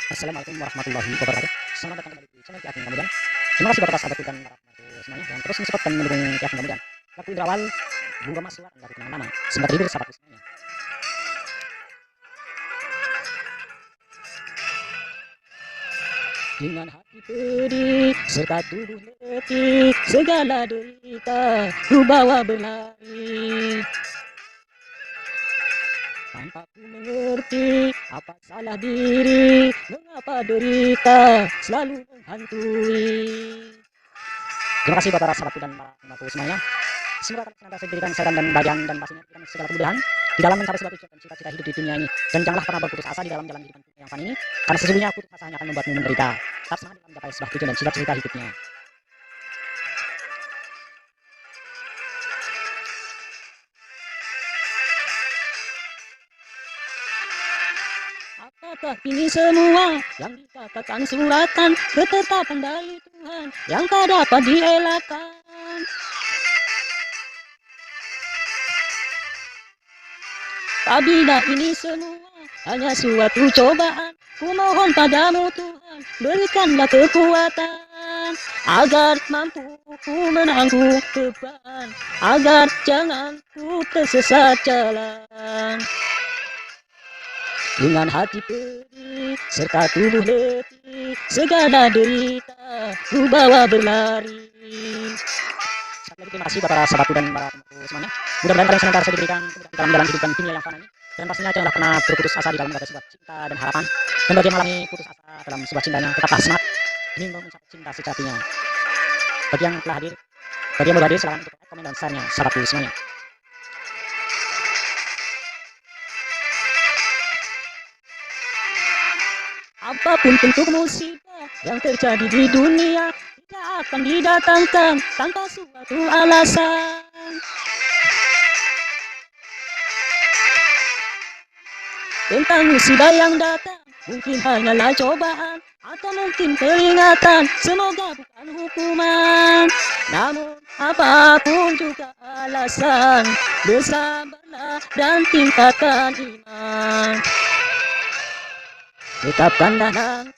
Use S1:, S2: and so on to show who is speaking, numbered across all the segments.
S1: Assalamualaikum warahmatullahi wabarakatuh. Selamat datang kembali di channel Ki Ageng Kemudian. Terima kasih kepada sahabatku dan para penonton semuanya yang terus mensupport dan mendukung Ki Ageng Kemudian. Lagu berawal bunga masuk dan lagu kenangan nama. Semoga terhibur sahabatku semuanya. Dengan hati pedih serta tubuh letih, segala derita ku bawa berlari. Tanpa ku mengerti apa salah diri, mengapa derita selalu menghantui. Terima kasih buat para sahabatku dan para pembantu semuanya. Semoga kalian senantiasa diberikan kesehatan dan bahagia dan pastinya diberikan segala kemudahan di dalam mencapai sebuah tujuan dan cita-cita hidup di dunia ini. Dan janganlah pernah berputus asa di dalam jalan kehidupan yang fana ini, karena sesungguhnya putus asa hanya akan membuatmu menderita. Tetap semangat dalam mencapai sebuah tujuan dan cita-cita hidupnya. Apakah ini semua yang dikatakan suratan, ketetapan dari Tuhan yang tak dapat dielakkan? Apabila ini semua hanya suatu cobaan, ku mohon padamu Tuhan, berikanlah kekuatan agar mampu ku menangguh beban, agar jangan ku tersesat jalan. Dengan hati pedih serta tubuh letih, segala derita ku bawa berlari. Sekali lagi terima kasih kepada sahabatku dan para pembantu semuanya. Mudah-mudahan kalian senantiasa diberikan kemudahan dalam jalan kehidupan dunia yang fana ini. Dan pastinya janganlah pernah berputus asa di dalam mencapai sebuah cinta dan harapan. Dan bagi yang mengalami putus asa dalam sebuah cintanya, tetaplah semangat demi mencapai cinta sejatinya. Bagi yang telah hadir, bagi yang baru hadir, silakan untuk like, komen, dan share-nya, sahabatku semuanya. Apapun bentuk musibah yang terjadi di dunia tidak akan didatangkan tanpa suatu alasan. Tentang musibah yang datang mungkin hanyalah cobaan atau mungkin peringatan, semoga bukan hukuman. Namun apapun juga alasan, bersabarlah dan tingkatkan iman. Tetapkan langkah,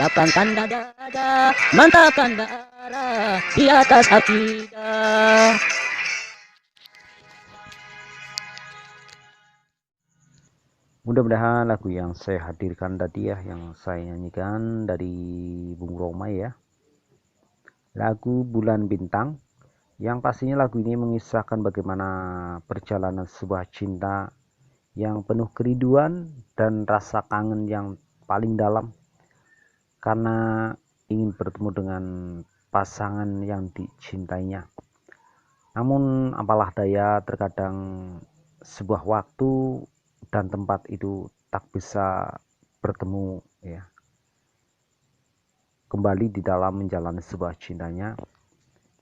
S1: lapangkan dada, mantapkan arah di atas akidah.
S2: Mudah-mudahan lagu yang saya hadirkan tadi ya, yang saya nyanyikan dari Bung Roma ya, lagu Bulan Bintang, yang pastinya lagu ini mengisahkan bagaimana perjalanan sebuah cinta yang penuh kerinduan dan rasa kangen yang paling dalam karena ingin bertemu dengan pasangan yang dicintainya. Namun apalah daya, terkadang sebuah waktu dan tempat itu tak bisa bertemu ya, kembali di dalam menjalani sebuah cintanya.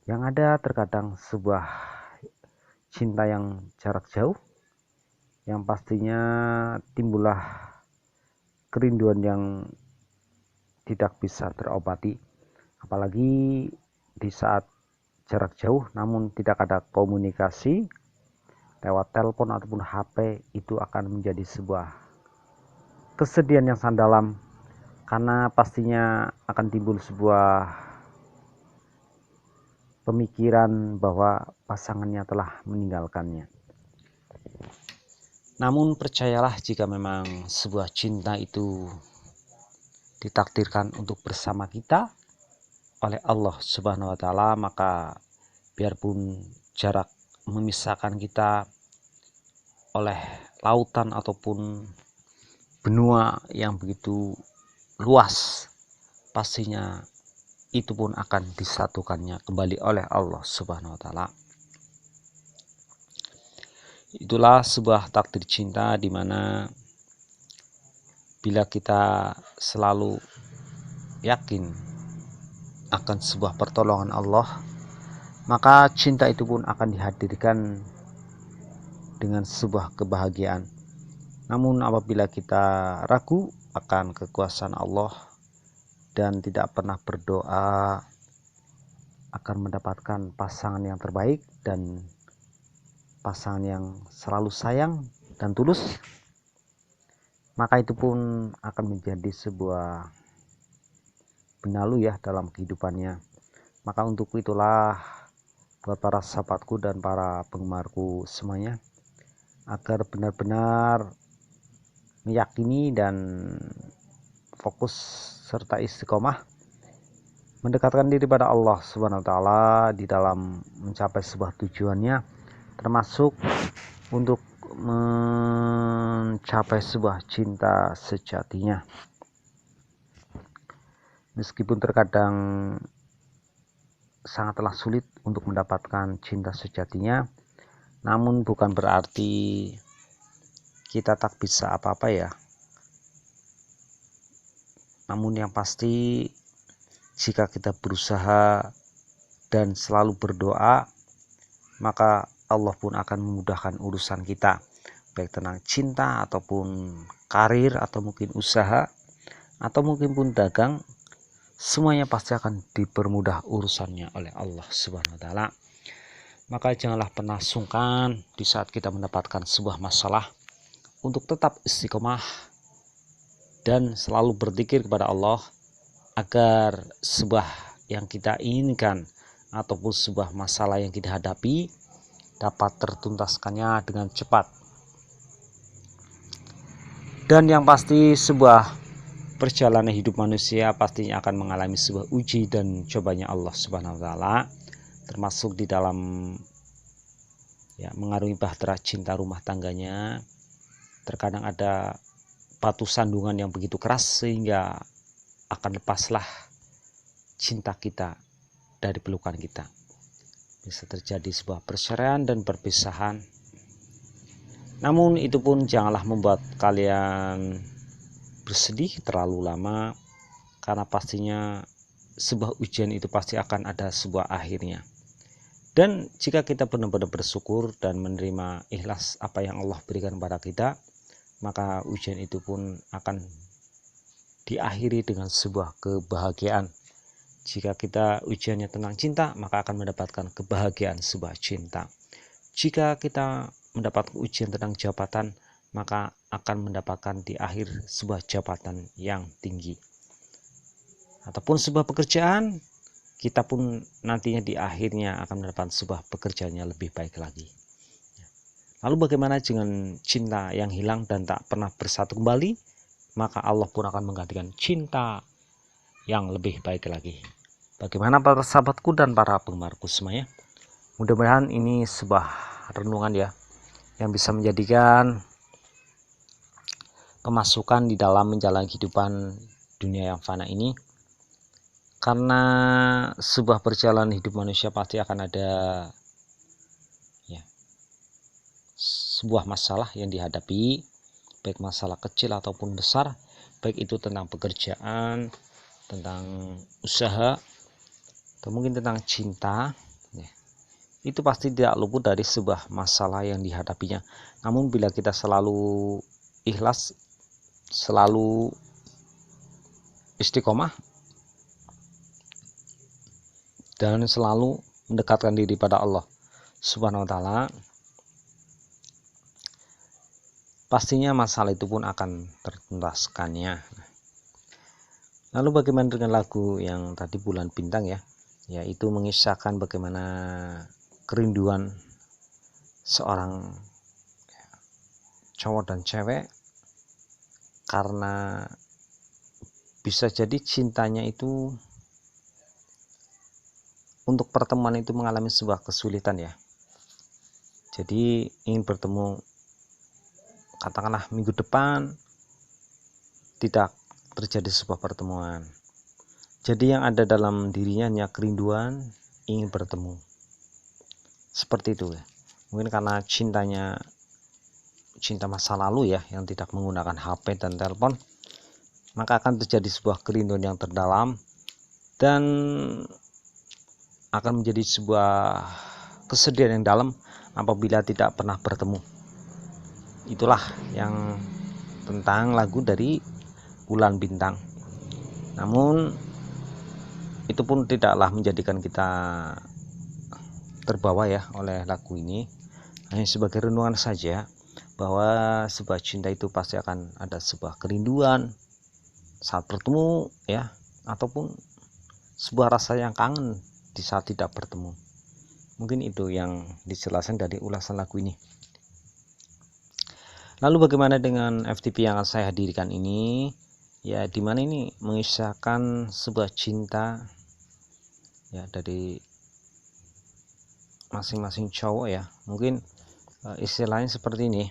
S2: Yang ada terkadang sebuah cinta yang jarak jauh, yang pastinya timbullah kerinduan yang tidak bisa terobati, apalagi di saat jarak jauh namun tidak ada komunikasi lewat telepon ataupun HP, itu akan menjadi sebuah kesedihan yang sangat dalam, karena pastinya akan timbul sebuah pemikiran bahwa pasangannya telah meninggalkannya. Namun percayalah, jika memang sebuah cinta itu ditakdirkan untuk bersama kita oleh Allah Subhanahu wa taala, maka biarpun jarak memisahkan kita oleh lautan ataupun benua yang begitu luas, pastinya itu pun akan disatukannya kembali oleh Allah Subhanahu wa taala. Itulah sebuah takdir cinta, di mana bila kita selalu yakin akan sebuah pertolongan Allah, maka cinta itu pun akan dihadirkan dengan sebuah kebahagiaan. Namun apabila kita ragu akan kekuasaan Allah dan tidak pernah berdoa akan mendapatkan pasangan yang terbaik dan pasangan yang selalu sayang dan tulus, maka itu pun akan menjadi sebuah benalu ya dalam kehidupannya. Maka untuk itulah buat para sahabatku dan para penggemarku semuanya, agar benar-benar meyakini dan fokus serta istiqomah mendekatkan diri pada Allah Subhanahu wa taala di dalam mencapai sebuah tujuannya, termasuk untuk mencapai sebuah cinta sejatinya. Meskipun terkadang sangatlah sulit untuk mendapatkan cinta sejatinya, namun bukan berarti kita tak bisa apa-apa ya. Namun yang pasti, jika kita berusaha dan selalu berdoa, maka Allah pun akan memudahkan urusan kita, baik tentang cinta ataupun karir atau mungkin usaha atau mungkin pun dagang, semuanya pasti akan dipermudah urusannya oleh Allah Subhanahu wa taala. Maka janganlah pernah sungkan di saat kita mendapatkan sebuah masalah untuk tetap istiqomah dan selalu berzikir kepada Allah agar sebuah yang kita inginkan ataupun sebuah masalah yang kita hadapi dapat tertuntaskannya dengan cepat. Dan yang pasti, sebuah perjalanan hidup manusia pastinya akan mengalami sebuah uji dan cobanya Allah Subhanahu wa taala, termasuk di dalam mengarungi bahtera cinta rumah tangganya. Terkadang ada batu sandungan yang begitu keras sehingga akan lepaslah cinta kita dari pelukan kita. Bisa terjadi sebuah perceraian dan perpisahan. Namun itu pun janganlah membuat kalian bersedih terlalu lama, karena pastinya sebuah ujian itu pasti akan ada sebuah akhirnya. Dan jika kita benar-benar bersyukur dan menerima ikhlas apa yang Allah berikan kepada kita, maka ujian itu pun akan diakhiri dengan sebuah kebahagiaan. Jika kita ujiannya tentang cinta, maka akan mendapatkan kebahagiaan sebuah cinta. Jika kita mendapat ujian tentang jabatan, maka akan mendapatkan di akhir sebuah jabatan yang tinggi. Ataupun sebuah pekerjaan, kita pun nantinya di akhirnya akan mendapatkan sebuah pekerjaan yang lebih baik lagi. Lalu bagaimana dengan cinta yang hilang dan tak pernah bersatu kembali? Maka Allah pun akan menggantikan cinta yang lebih baik lagi. Bagaimana para sahabatku dan para penggemarku semuanya? Mudah-mudahan ini sebuah renungan ya, yang bisa menjadikan pemasukan di dalam menjalani kehidupan dunia yang fana ini. Karena sebuah perjalanan hidup manusia pasti akan ada sebuah masalah yang dihadapi, baik masalah kecil ataupun besar, baik itu tentang pekerjaan, tentang usaha, atau mungkin tentang cinta, itu pasti tidak luput dari sebuah masalah yang dihadapinya. Namun bila kita selalu ikhlas, selalu istiqomah, dan selalu mendekatkan diri pada Allah Subhanahu wa taala, pastinya masalah itu pun akan tertuntaskannya. Lalu bagaimana dengan lagu yang tadi Bulan Bintang ya, yaitu mengisahkan bagaimana kerinduan seorang cowok dan cewek, karena bisa jadi cintanya itu untuk pertemuan itu mengalami sebuah kesulitan ya. Jadi ingin bertemu katakanlah minggu depan, tidak terjadi sebuah pertemuan. Jadi yang ada dalam dirinya hanya kerinduan ingin bertemu. Seperti itu ya. Mungkin karena cintanya cinta masa lalu ya, yang tidak menggunakan HP dan telepon, maka akan terjadi sebuah kerinduan yang terdalam dan akan menjadi sebuah kesedihan yang dalam apabila tidak pernah bertemu. Itulah yang tentang lagu dari Bulan Bintang. Namun itu pun tidaklah menjadikan kita terbawa ya oleh lagu ini, hanya sebagai renungan saja. bahwa sebuah cinta itu pasti akan ada sebuah kerinduan saat bertemu ya, ataupun sebuah rasa yang kangen di saat tidak bertemu. Mungkin itu yang dijelaskan dari ulasan lagu ini. Lalu bagaimana dengan FTP yang akan saya hadirkan ini? Ya, dimana ini mengisahkan sebuah cinta ya dari masing-masing cowok ya. Mungkin istilahnya seperti ini.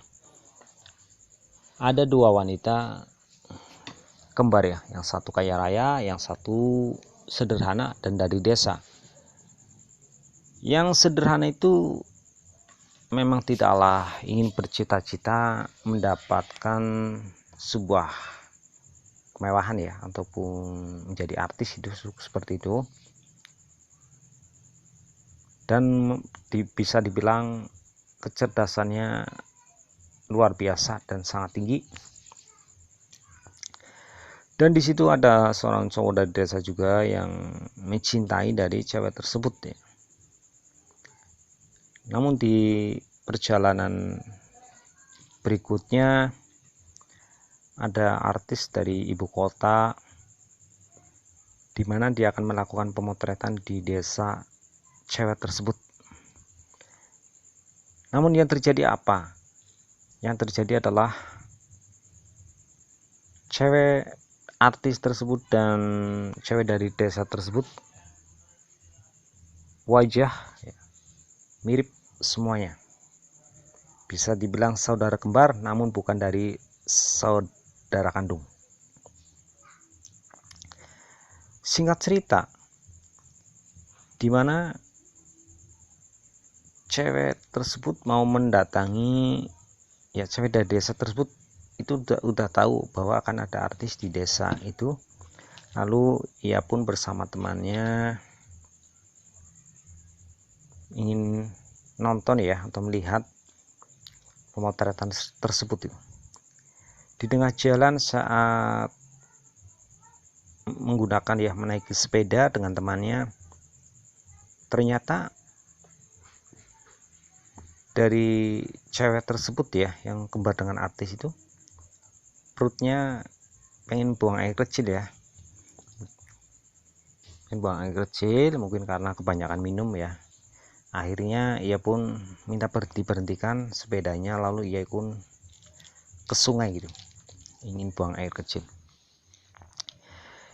S2: Ada dua wanita kembar ya, yang satu kaya raya, yang satu sederhana dan dari desa. Yang sederhana itu memang tidaklah ingin bercita-cita mendapatkan sebuah kemewahan ya, ataupun menjadi artis, itu seperti itu, dan bisa dibilang kecerdasannya luar biasa dan sangat tinggi. Dan di situ ada seorang cowok dari desa juga yang mencintai dari cewek tersebut ya. Namun di perjalanan berikutnya ada artis dari ibu kota di mana dia akan melakukan pemotretan di desa cewek tersebut. Namun yang terjadi apa? Yang terjadi adalah cewek artis tersebut dan cewek dari desa tersebut wajah ya, mirip semuanya. Bisa dibilang saudara kembar, namun bukan dari saudara kandung. Singkat cerita, di mana cewek tersebut mau mendatangi ya, cewek dari desa tersebut itu udah tahu bahwa akan ada artis di desa itu. Lalu ia pun bersama temannya ingin nonton ya, atau melihat pemotretan tersebut itu. Di tengah jalan saat menggunakan ya, menaiki sepeda dengan temannya, ternyata dari cewek tersebut ya, yang kembar dengan artis itu, perutnya pengen buang air kecil ya, pengen buang air kecil, mungkin karena kebanyakan minum ya. Akhirnya ia pun minta berhentikan sepedanya, lalu ia pun ke sungai gitu, ingin buang air kecil.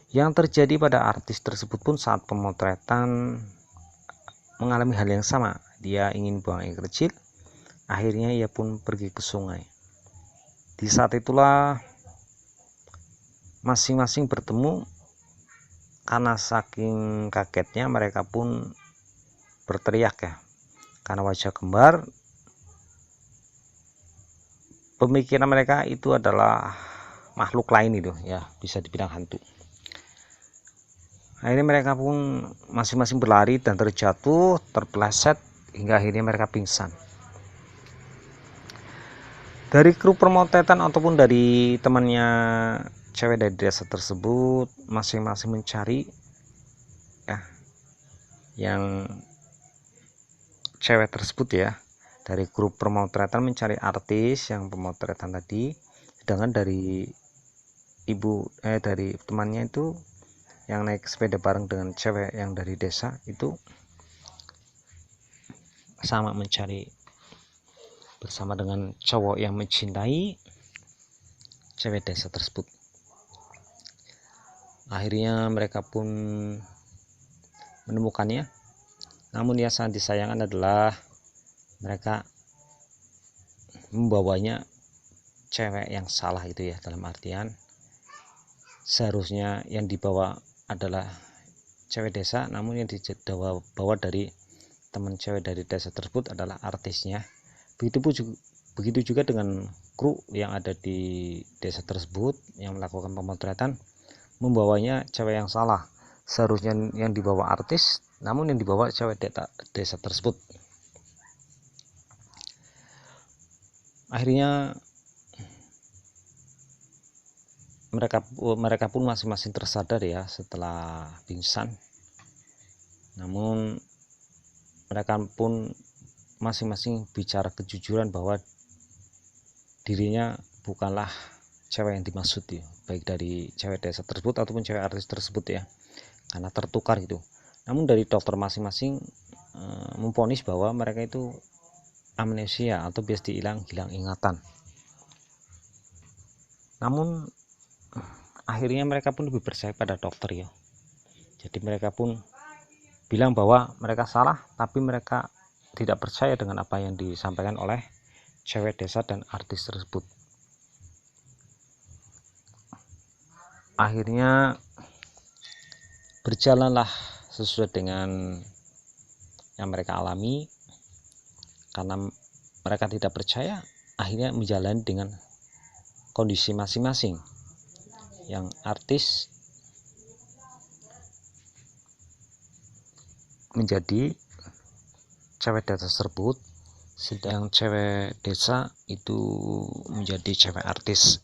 S2: Yang terjadi pada artis tersebut pun saat pemotretan mengalami hal yang sama. Dia ingin buang air kecil, akhirnya ia pun pergi ke sungai. Di saat itulah masing-masing bertemu. Karena saking kagetnya mereka pun berteriak ya, karena wajah kembar. Pemikiran mereka itu adalah makhluk lain itu ya, bisa dibilang hantu. Akhirnya mereka pun masing-masing berlari dan terjatuh, terpeleset, hingga akhirnya mereka pingsan. Dari kru pemotretan ataupun dari temannya cewek dari desa tersebut masing-masing mencari ya, yang cewek tersebut ya. Dari grup pemotretan mencari artis yang pemotretan tadi, sedangkan dari dari temannya itu yang naik sepeda bareng dengan cewek yang dari desa itu sama mencari bersama dengan cowok yang mencintai cewek desa tersebut. Akhirnya mereka pun menemukannya. Namun yang sangat disayangkan adalah mereka membawanya cewek yang salah itu ya, dalam artian seharusnya yang dibawa adalah cewek desa, namun yang dibawa dari teman cewek dari desa tersebut adalah artisnya. Begitu juga dengan kru yang ada di desa tersebut yang melakukan pemotretan, membawanya cewek yang salah. Seharusnya yang dibawa artis, namun yang dibawa cewek desa tersebut. Akhirnya mereka pun masing-masing tersadar ya setelah pingsan. Namun mereka pun masing-masing bicara kejujuran bahwa dirinya bukanlah cewek yang dimaksud ya, baik dari cewek desa tersebut ataupun cewek artis tersebut ya, karena tertukar itu. Namun dari dokter masing-masing memvonis bahwa mereka itu amnesia atau bias hilang ingatan. Namun akhirnya mereka pun lebih percaya pada dokter ya. Jadi mereka pun bilang bahwa mereka salah, tapi mereka tidak percaya dengan apa yang disampaikan oleh cewek desa dan artis tersebut. Akhirnya berjalanlah sesuai dengan yang mereka alami. Karena mereka tidak percaya, akhirnya menjalani dengan kondisi masing-masing. Yang artis menjadi cewek desa tersebut, sedang cewek desa itu menjadi cewek artis.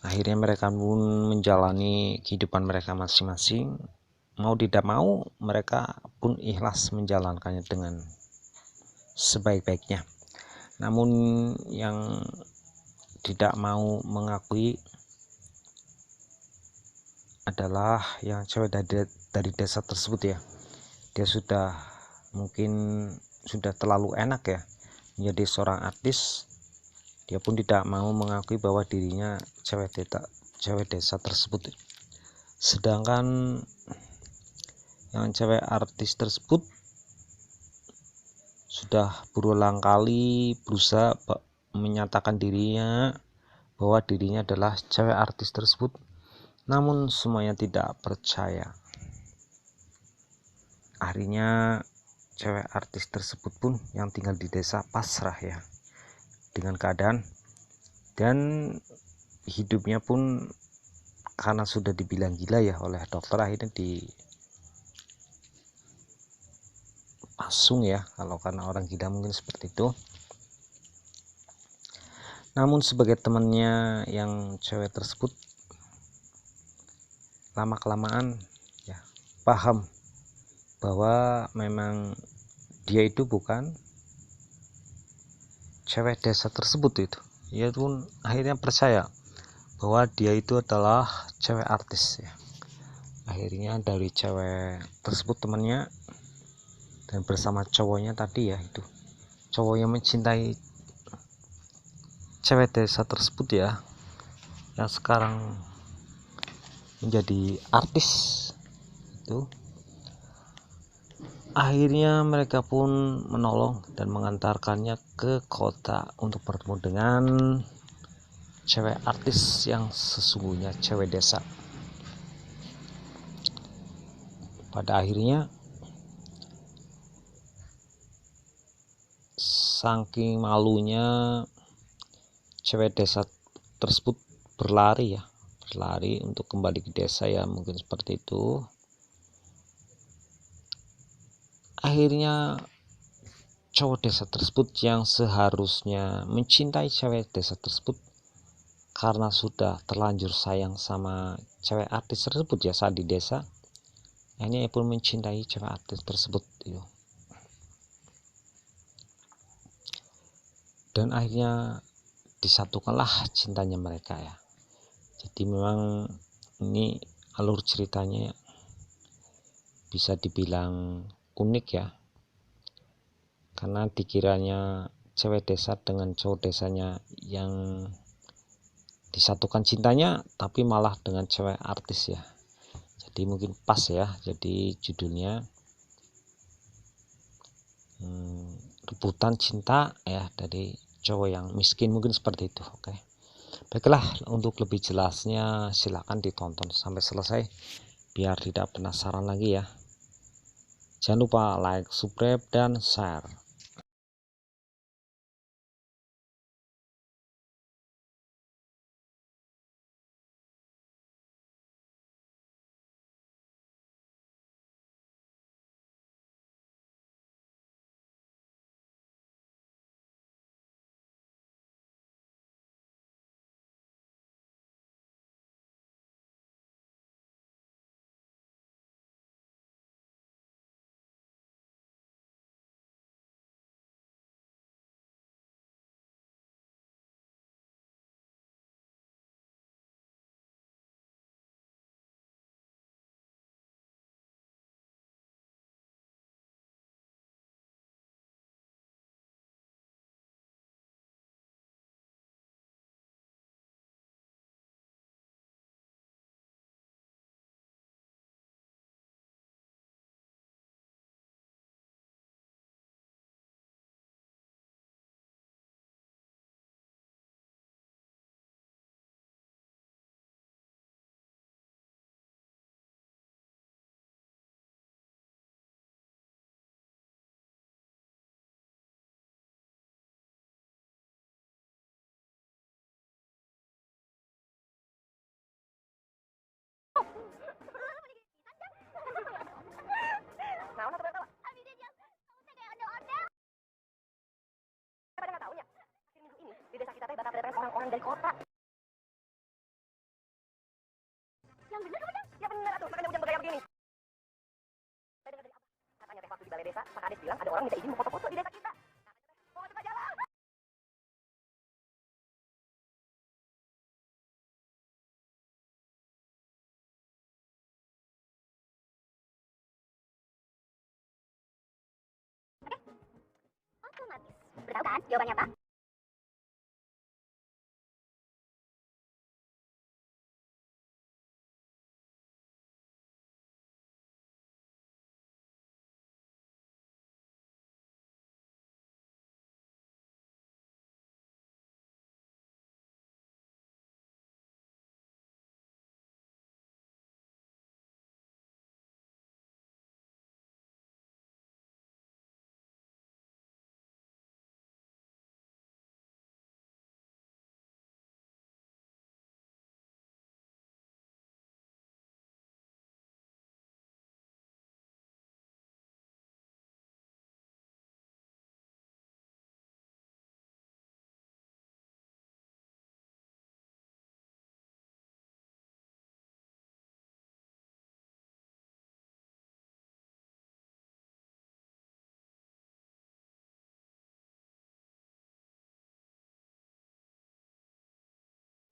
S2: Akhirnya mereka pun menjalani kehidupan mereka masing-masing. Mau tidak mau, mereka pun ikhlas menjalankannya dengan sebaik-baiknya. Namun yang tidak mau mengakui adalah yang cewek dari desa tersebut ya. Dia sudah mungkin sudah terlalu enak ya menjadi seorang artis. Dia pun tidak mau mengakui bahwa dirinya cewek desa tersebut. Sedangkan yang cewek artis tersebut sudah berulang kali berusaha menyatakan dirinya bahwa dirinya adalah cewek artis tersebut, namun semuanya tidak percaya. Akhirnya cewek artis tersebut pun yang tinggal di desa pasrah ya dengan keadaan, dan hidupnya pun karena sudah dibilang gila ya oleh dokter, akhirnya dipasung ya, kalau karena orang gila mungkin seperti itu. Namun sebagai temannya yang cewek tersebut, lama kelamaan ya paham bahwa memang dia itu bukan cewek desa tersebut itu. Ia pun akhirnya percaya bahwa dia itu adalah cewek artis ya. Akhirnya dari cewek tersebut temannya dan bersama cowoknya tadi ya, itu cowok yang mencintai cewek desa tersebut ya, yang sekarang menjadi artis itu. Akhirnya mereka pun menolong dan mengantarkannya ke kota untuk bertemu dengan cewek artis yang sesungguhnya cewek desa. Pada akhirnya saking malunya cewek desa tersebut berlari untuk kembali ke desa ya, mungkin seperti itu. Akhirnya cowok desa tersebut yang seharusnya mencintai cewek desa tersebut, karena sudah terlanjur sayang sama cewek artis tersebut ya saat di desa, akhirnya pun mencintai cewek artis tersebut gitu. Dan akhirnya disatukanlah cintanya mereka ya. Jadi memang ini alur ceritanya bisa dibilang unik ya, karena dikiranya cewek desa dengan cowok desanya yang disatukan cintanya, tapi malah dengan cewek artis ya. Jadi mungkin pas ya, jadi judulnya rebutan cinta ya dari cowok yang miskin, mungkin seperti itu. Oke, baiklah, untuk lebih jelasnya silakan ditonton sampai selesai biar tidak penasaran lagi ya. Jangan lupa like, subscribe, dan share.
S1: bakal kedatangan orang-orang dari kota. Yang bener kamu, Jang? Ya bener atuh, makanya Ujang bergaya begini. Saya dengar dari apa? Katanya teh waktu di balai desa, Pak Kades bilang ada orang minta izin mau foto-foto di desa kita. Mau coba jalan. Otomatis. Udah tahu kan jawabannya apa?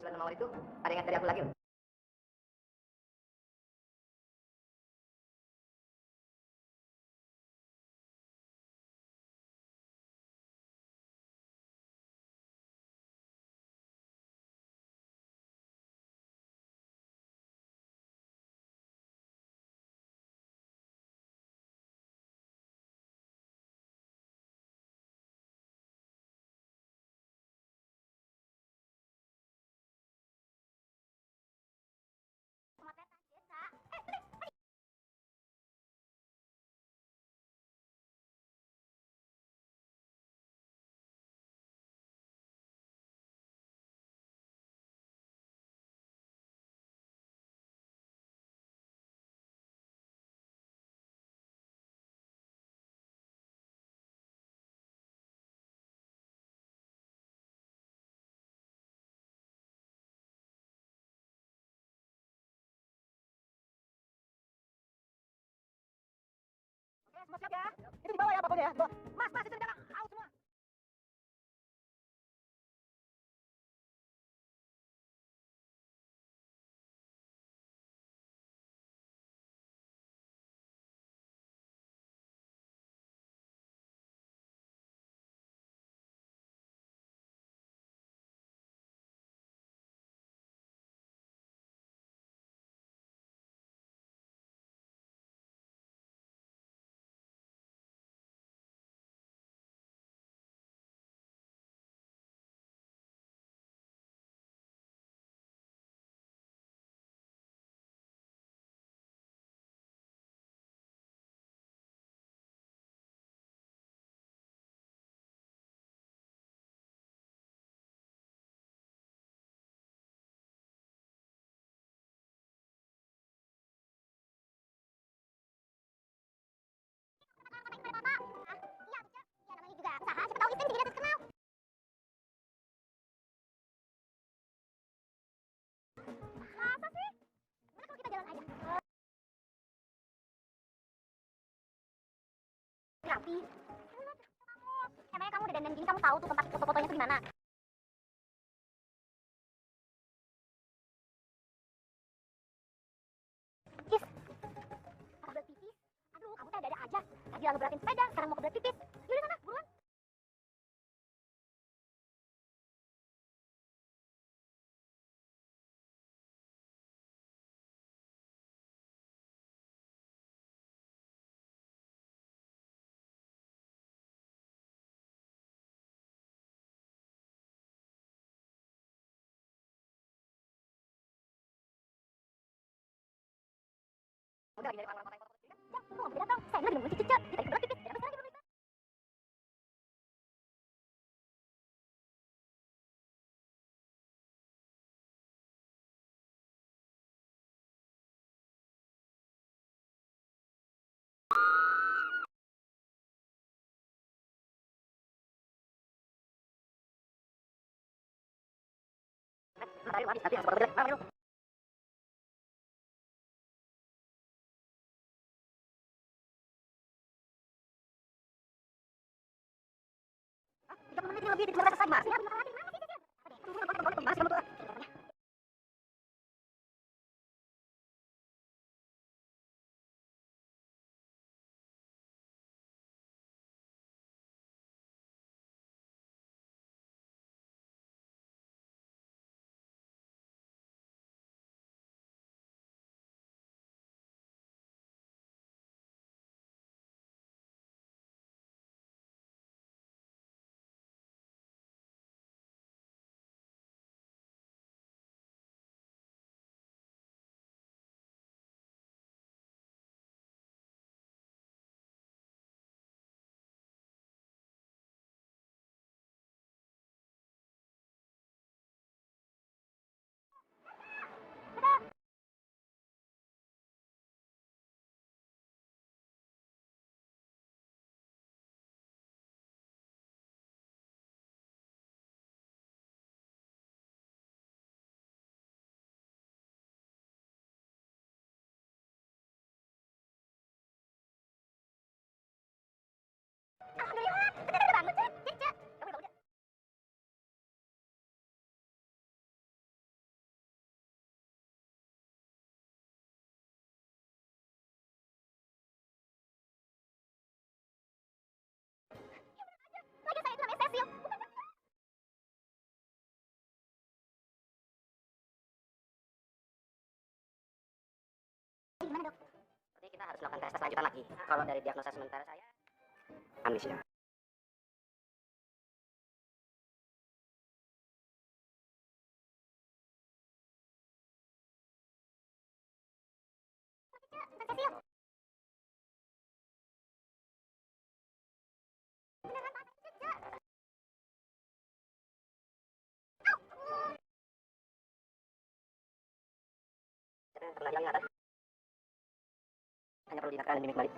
S1: Bulan Mawar itu ada yang dari aku lagi loh. Oke, semua siap ya. Itu di bawah ya pakulnya ya. Di bawah. Mas, mas itu di belakang. Out semua. Rapi. Emangnya kamu udah dandan gini kamu tahu tuh tempat foto-fotonya tuh di mana? Kis, kebelet pipis. Aduh, kamu tuh ada-ada aja. Tadi lalu beratin sepeda, sekarang mau kebelet pipis. Yaudah sana, buruan. Udah lagi dari orang-orang kota yang foto-foto sendiri kan? Jam, lu nggak boleh datang. Saya lagi nungguin si Cece. Dia tadi kebelet pipis.
S3: Gimana dok? Berarti kita harus melakukan tes lanjutan lagi. Kalau dari diagnosa sementara saya amnesia. Pernah hilang ingatan. Hanya perlu diingatkan dan kembali.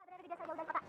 S3: Berada di desa jauh dari kota.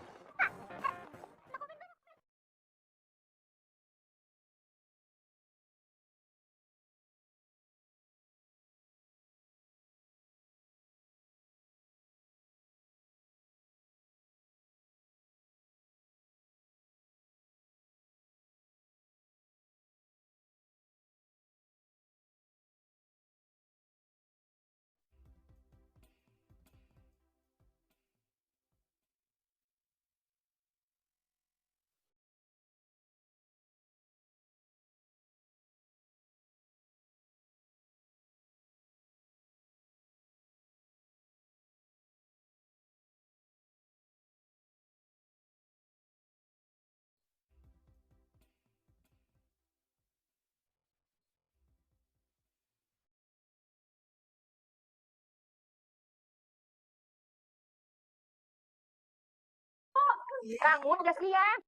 S3: Kamu udah siang.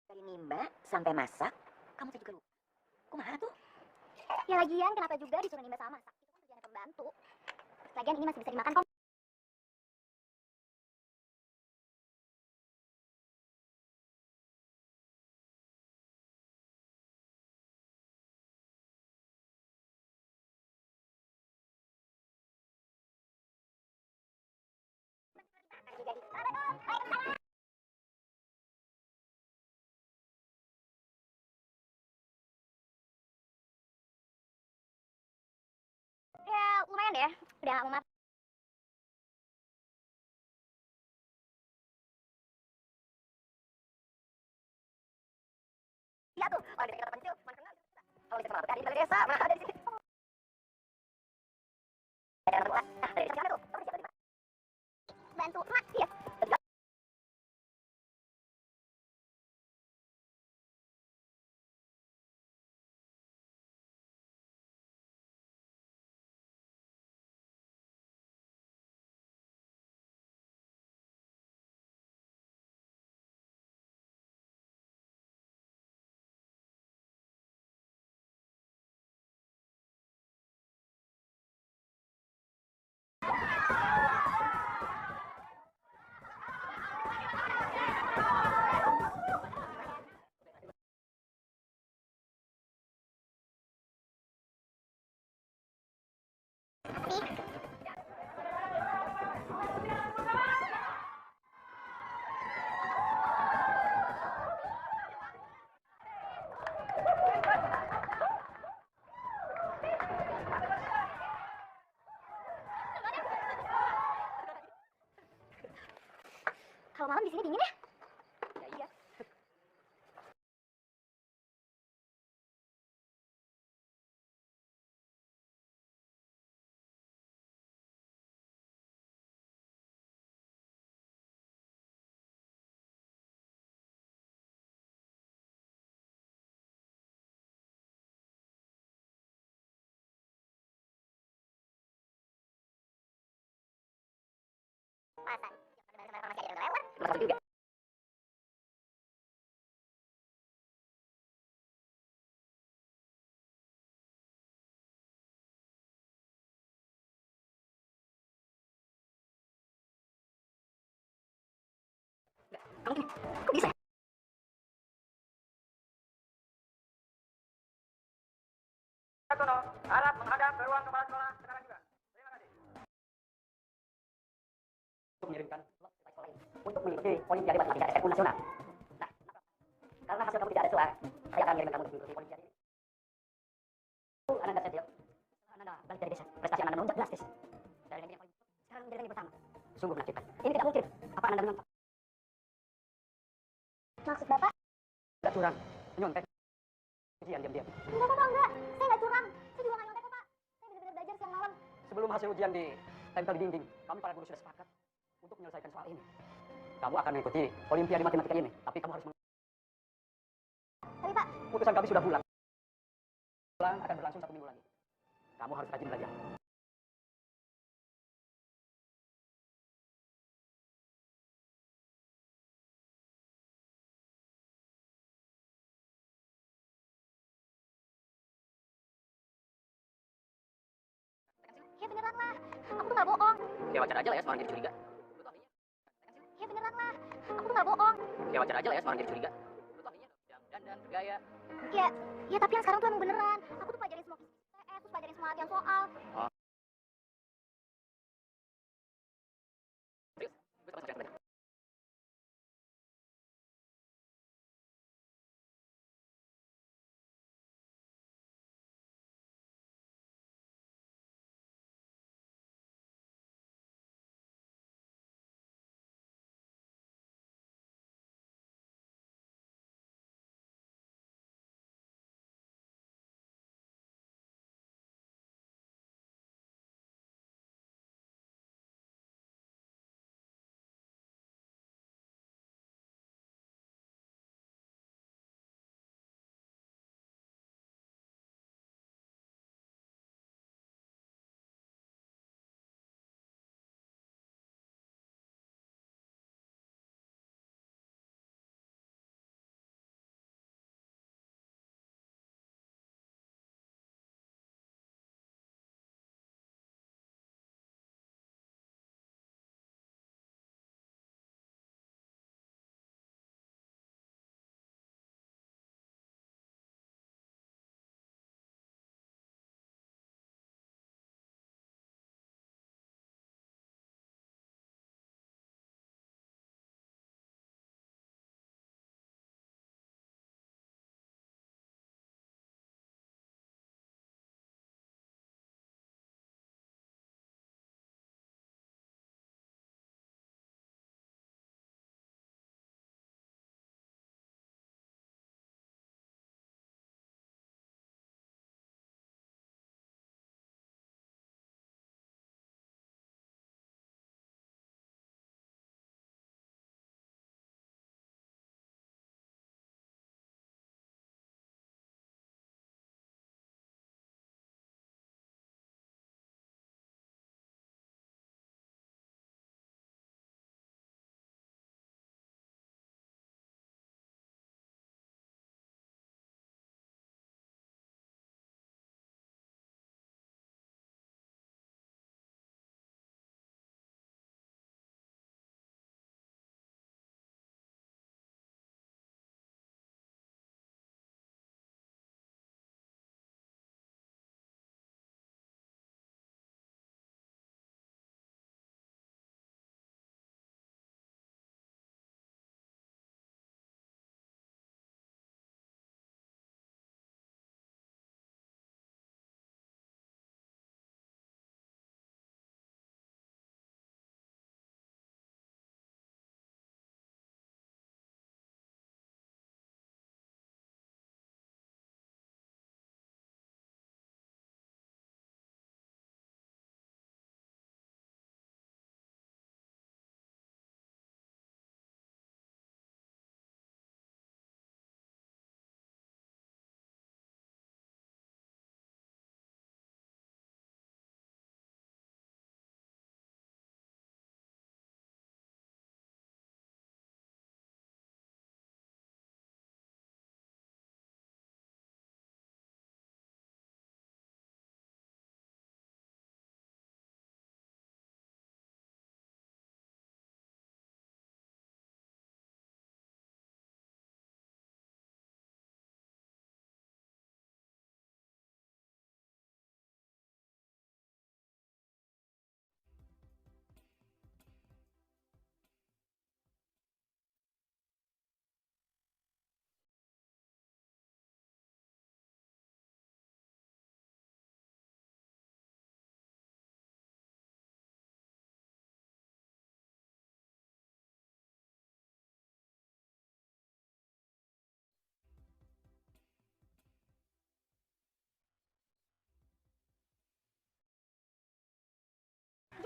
S3: Dari nimba sampai masak, kamu juga lupa. Kumaha tuh? Ya lagian kenapa juga disuruh nimba sama masak? Itu kan kerjaan pembantu. Lagian ini masih bisa dimakan kok. Ya lumayan deh, udah lama masak. Iya tuh, orang kita pensil, mana kenal. Kalau di sekolah, dari desa, mana ada di sini. Ada anak buah. Ah, dari desa tuh. Kamu siapa di mana? Bantu mak, iya. Kalau malam di sini dingin ya? Ya iya. Masa? Yang ada masih ada yang lewat. Masuk juga. Kamu gini, kok bisa ya?
S1: Tono, harap menghadap ke ruang kepala sekolah sekarang juga. Terima kasih. Untuk mengirimkan slot sekolah ini untuk mengikuti Olimpiade Matematika SMU Nasional. Nah, karena hasil kamu tidak ada celah, saya akan mengirimkan kamu untuk mengikuti Olimpiade ini. Ananda Setio, Ananda balik dari desa. Prestasi Ananda melonjak drastis. Dari negeri yang paling sekarang menjadi negeri pertama. Sungguh menakjubkan. Ini tidak mungkin. Apa Ananda memang?
S3: Maksud Bapak?
S1: Tidak curang, menyontek. Ujian diam-diam.
S3: Enggak, Bapak, enggak. Saya enggak curang. Saya juga enggak nyontek kok, Pak. Saya benar-benar belajar siang malam.
S1: Sebelum hasil ujian ditempel di dinding, kami para guru sudah sepakat untuk menyelesaikan soal ini. Kamu akan mengikuti Olimpiade Matematika ini, tapi kamu harus
S3: Tapi, Pak,
S1: putusan kami sudah bulat. Bulan akan berlangsung 1 minggu lagi. Kamu harus rajin belajar.
S3: ya beneran lah. Aku tuh enggak bohong.
S1: Ya wajar aja lah ya semua orang jadi curiga.
S3: Ya beneran lah. Aku tuh enggak bohong.
S1: Ya wajar aja lah ya semua orang jadi curiga. Lu tuh ahlinya dandan, bergaya.
S3: Ya, ya tapi yang sekarang tuh emang beneran. Aku tuh pelajarin semua PS, terus pelajarin semua latihan soal.
S1: Oh.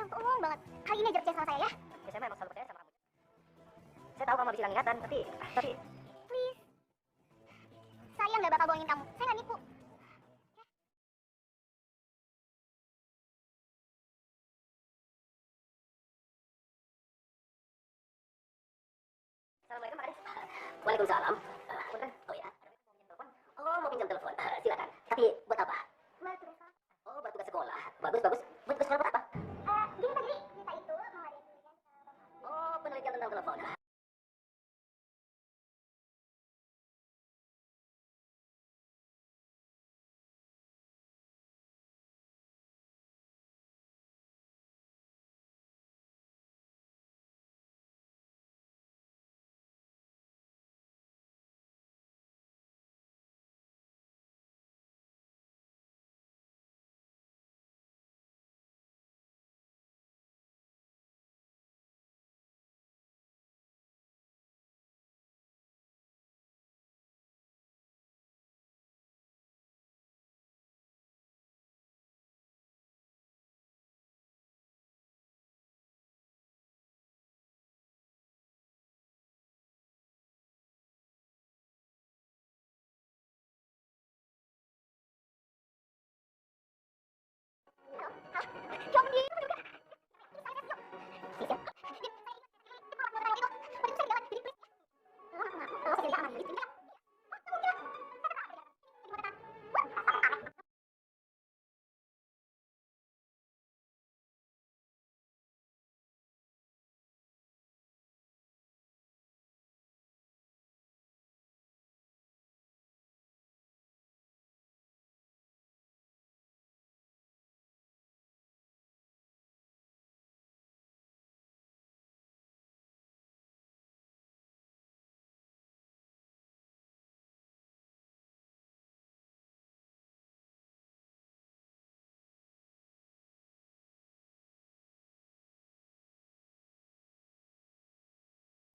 S3: Jang, tolong banget. Kali ini aja percaya sama saya ya.
S1: Ya saya memang selalu percaya sama kamu. Saya tahu kamu habis hilang ingatan, tapi
S3: Please. Saya nggak bakal bohongin kamu. Saya nggak nipu.
S1: Assalamualaikum Pak Kades. Waalaikumsalam. Punten. Oh ya, mau pinjam telepon. Silakan. Tapi buat apa?
S3: Buat tugas.
S1: Oh, buat tugas sekolah. Bagus, bagus. Buat tugas sekolah buat apa?
S3: Gini tadi, kita itu mau ada penelitian.
S1: Oh, penelitian tentang telepon.
S3: Jom di.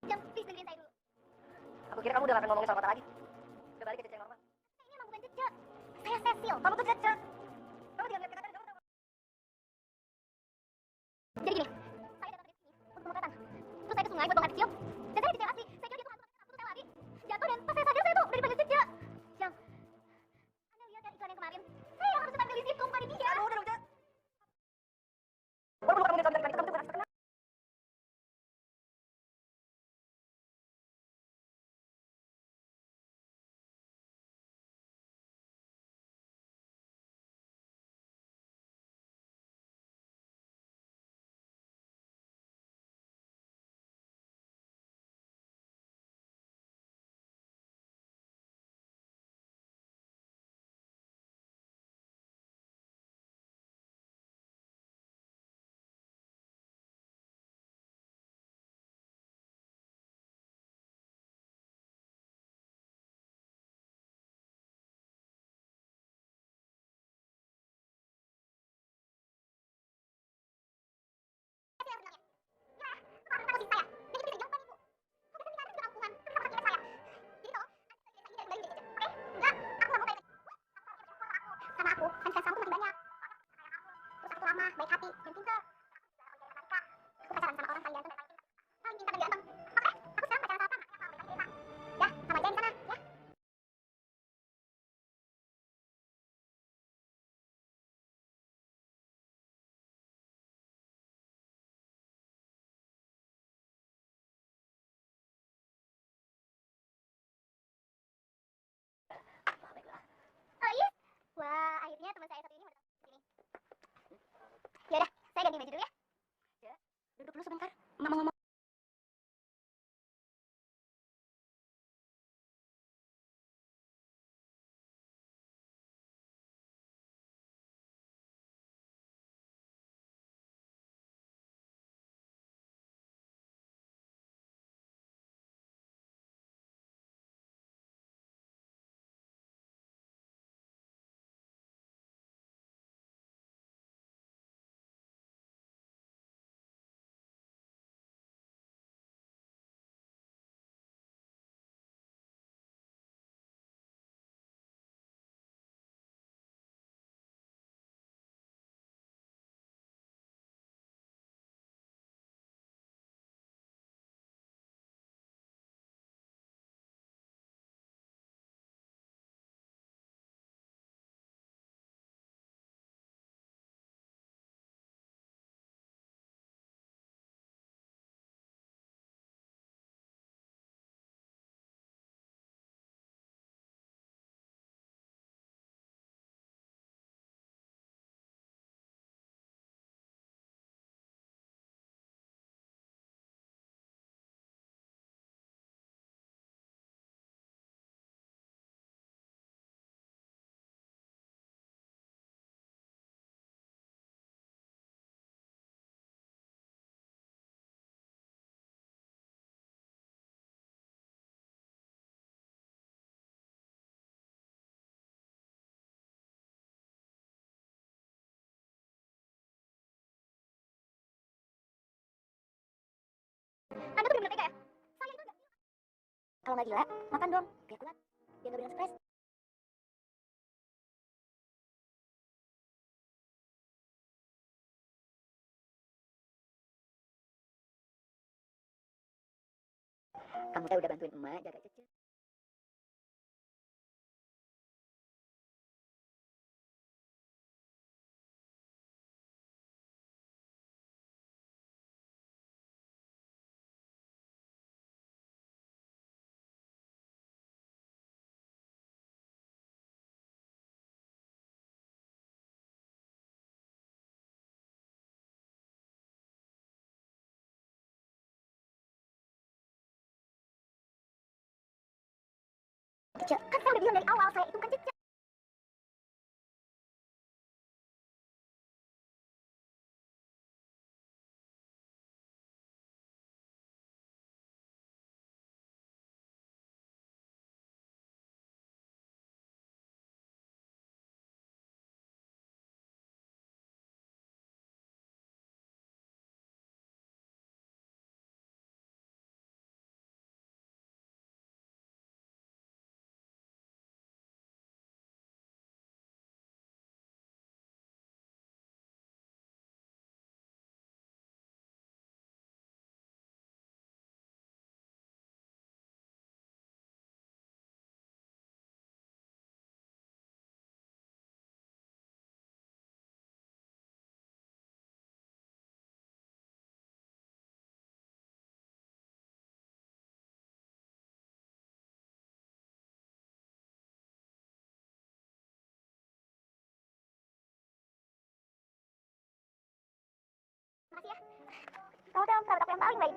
S3: Jam, please dengerin saya dulu.
S1: Aku kira kamu udah gak akan ngomongin soal kota lagi. Udah balik ke cerita yang normal.
S3: Ini emang bukan Cece. Saya Cecil.
S1: Kamu tuh Cece. Kamu tinggal lihat kenyataan kamu tahu.
S3: Jadi gini, saya datang ke sini untuk pemotretan. Terus saya ke sungai buat buang air kecil. Dan saya dicari asli. Saya kira dia tuh hantu aku, saya lari. Jatuh dan pas saya sadar saya tuh udah dipanggil Cece. Jang, Anda lihat kan iklan yang kemarin? Saya yang harus tampil di situ, bukan di dia.
S1: Aduh, udah Cece. Baru kamu ngomongin soal iklan itu, kamu tuh bukan terkenal.
S3: Baik hati dan pintar. Aku pacaran sama orang paling ganteng dan paling pintar dan ganteng. Oke, aku sekarang pacaran sama Papa. Ya, sama aja di sana, ya. Oh iya. Wah, akhirnya teman saya satu ini mau datang ke sini. Ya udah, saya ganti baju dulu ya.
S1: Duduk dulu sebentar. Mama ngomong.
S3: Kalau nggak gila, makan dong. Biar kuat. Biar nggak bilang stres. Kamu teh udah bantuin emak jaga Cece. Cece, kan saya udah bilang dari awal saya itu kan Cece. Makasih ya. Kamu tuh sahabat aku yang paling baik.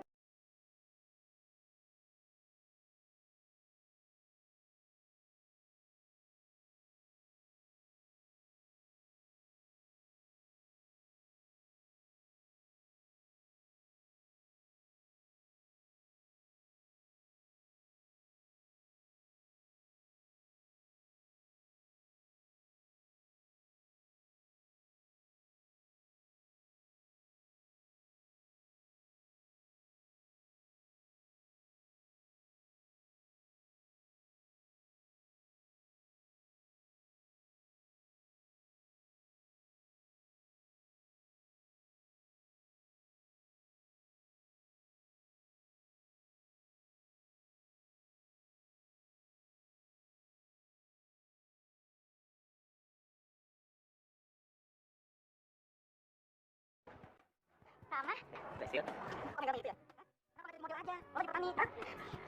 S3: Sama?
S1: Berhasil.
S3: Kok megang itu ya? Hah? Kenapa nggak jadi model aja? Lo jadi petani, hah?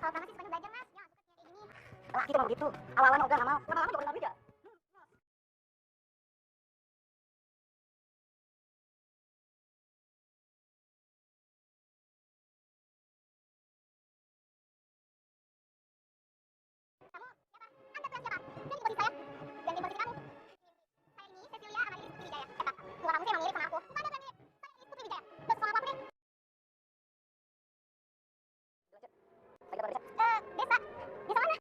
S3: Kalau tanah sih sepanjang belajar, Mas. Ya, suka kayak gini. Laki tuh mau gitu. Awal-awal mau nggak mau. Lama-lama juga benar juga. Kamu siapa? Anda tuh yang siapa? Jangan posisi saya. Jangan posisi kamu. Saya ini Cecilia Amarilis Putri Wijaya. Kata, muka kamu sih emang mirip sama aku. Bukan dia mirip. Saya ini Putri Wijaya. Terus sekolah apa deh? Desa. Desa mana?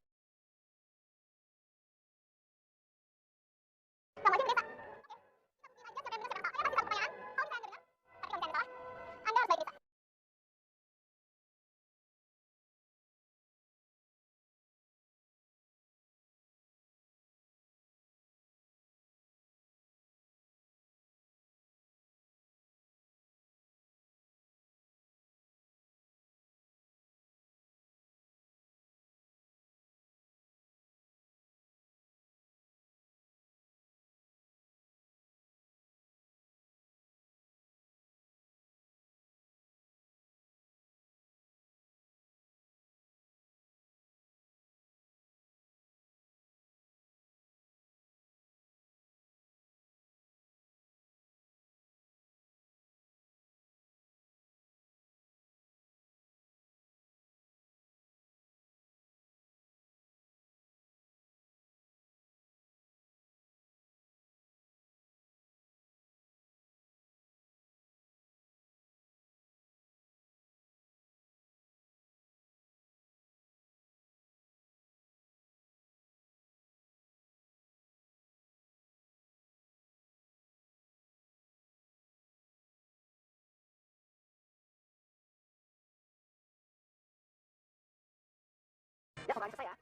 S1: Ya, kembali ke saya.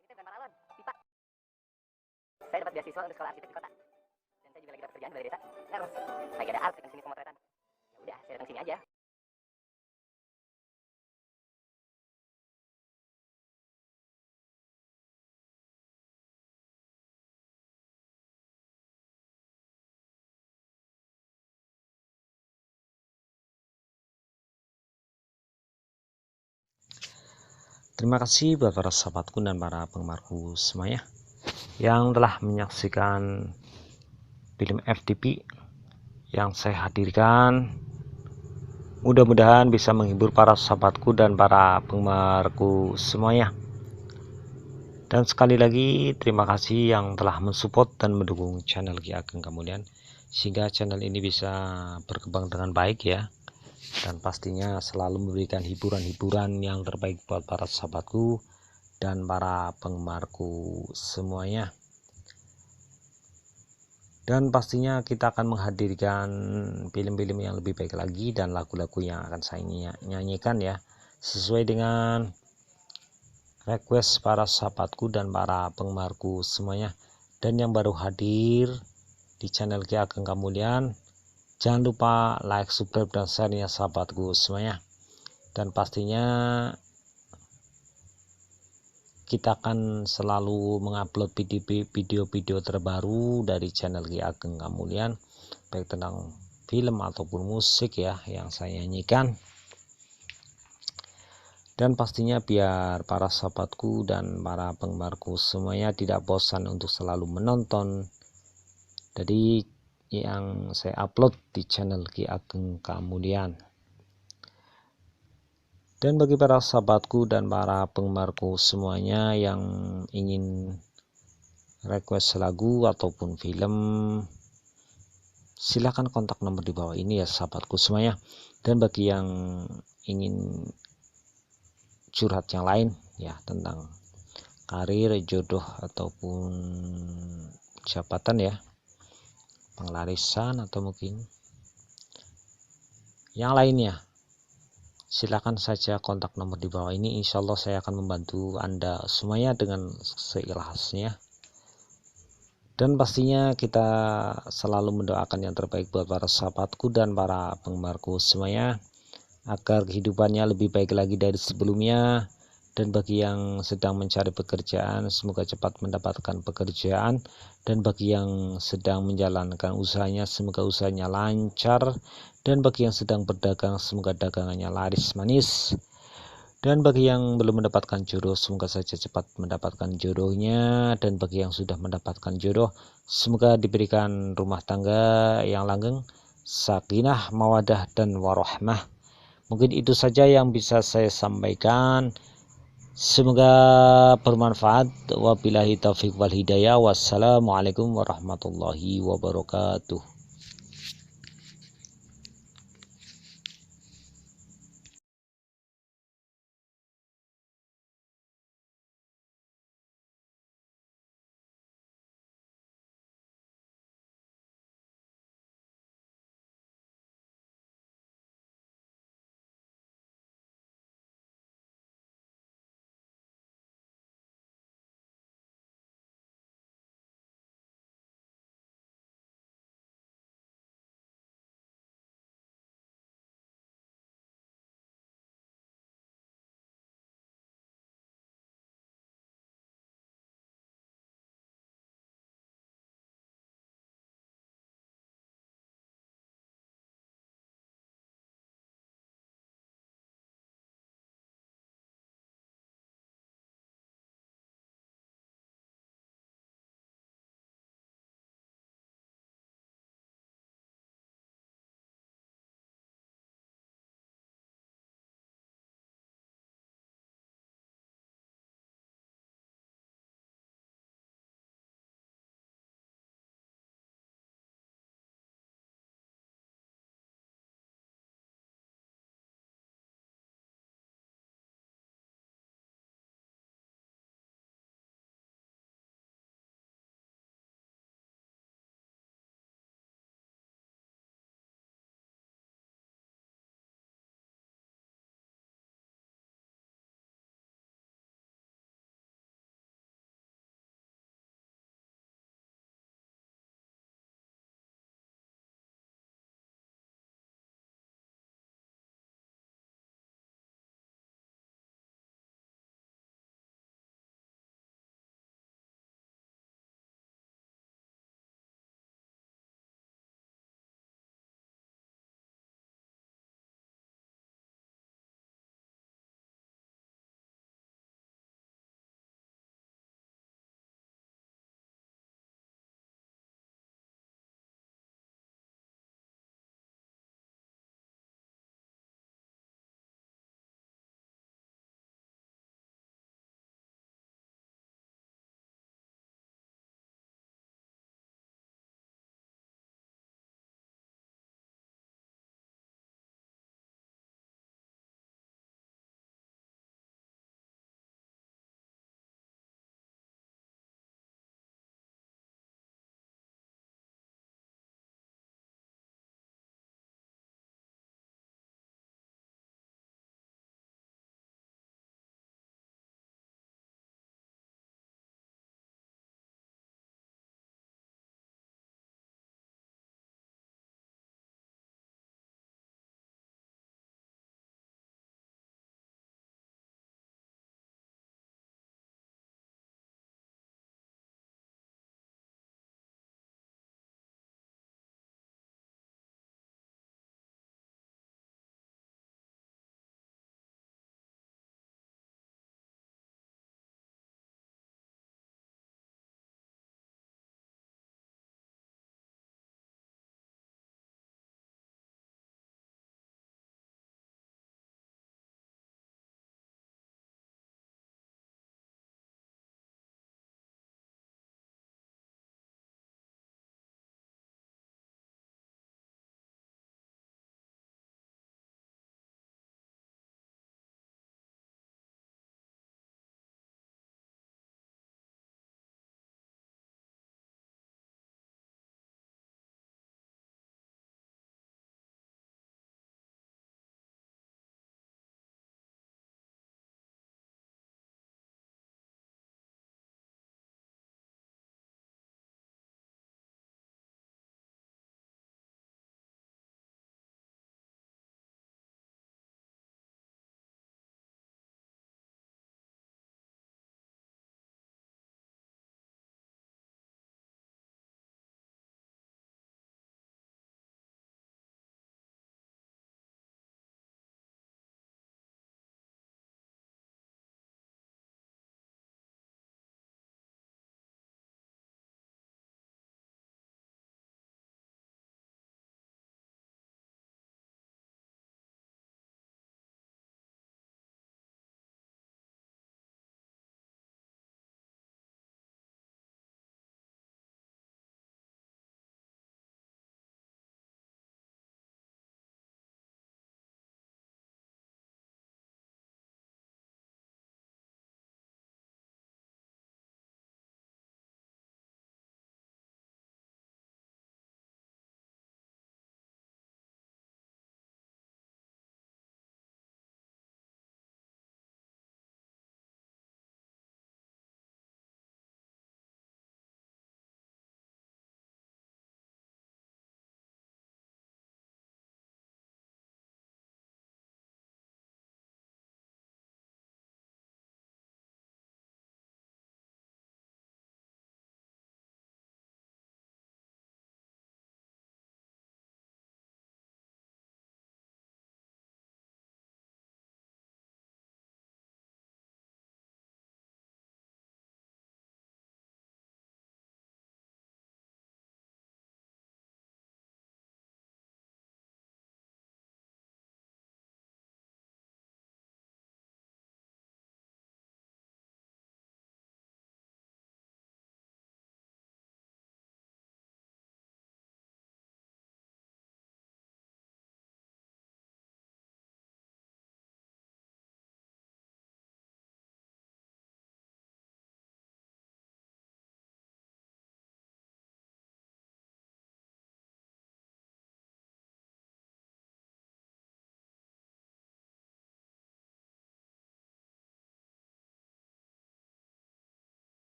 S1: Ini bukan paralon, pipa. Saya dapat beasiswa untuk sekolah arsitek di kota. Dan saya juga lagi dapat kerjaan di balai desa. Terus, lagi ada art di sini pemotretan. Ya udah, saya datang sini aja.
S2: Terima kasih buat para sahabatku dan para penggemarku semuanya yang telah menyaksikan film FTP yang saya hadirkan. Mudah-mudahan bisa menghibur para sahabatku dan para penggemarku semuanya. Dan sekali lagi terima kasih yang telah mensupport dan mendukung channel Ki Ageng Kemuliaan sehingga channel ini bisa berkembang dengan baik ya. Dan pastinya selalu memberikan hiburan-hiburan yang terbaik buat para sahabatku dan para penggemarku semuanya. Dan pastinya kita akan menghadirkan film-film yang lebih baik lagi dan lagu-lagu yang akan saya nyanyikan ya, sesuai dengan request para sahabatku dan para penggemarku semuanya. Dan yang baru hadir di channel Ki Ageng Kemuliaan, jangan lupa like, subscribe, dan share-nya sahabatku semuanya. Dan pastinya kita akan selalu mengupload video-video terbaru dari channel Ki Ageng Kemuliaan, baik tentang film ataupun musik ya yang saya nyanyikan. Dan pastinya biar para sahabatku dan para penggemarku semuanya tidak bosan untuk selalu menonton dari yang saya upload di channel Ki Ageng Kemuliaan. Dan bagi para sahabatku dan para penggemarku semuanya yang ingin request lagu ataupun film, silahkan kontak nomor di bawah ini ya sahabatku semuanya. Dan bagi yang ingin curhat yang lain ya tentang karir, jodoh ataupun jabatan ya, penglarisan atau mungkin yang lainnya, silakan saja kontak nomor di bawah ini. Insya Allah saya akan membantu Anda semuanya dengan seikhlasnya. Dan pastinya kita selalu mendoakan yang terbaik buat para sahabatku dan para penggemarku semuanya, agar kehidupannya lebih baik lagi dari sebelumnya. Dan bagi yang sedang mencari pekerjaan, semoga cepat mendapatkan pekerjaan. Dan bagi yang sedang menjalankan usahanya, semoga usahanya lancar. Dan bagi yang sedang berdagang, semoga dagangannya laris manis. Dan bagi yang belum mendapatkan jodoh, semoga saja cepat mendapatkan jodohnya. Dan bagi yang sudah mendapatkan jodoh, semoga diberikan rumah tangga yang langgeng, sakinah, mawadah, dan warahmah. Mungkin itu saja yang bisa saya sampaikan. Semoga bermanfaat. Wabillahi taufiq wal hidayah. Wassalamualaikum warahmatullahi wabarakatuh.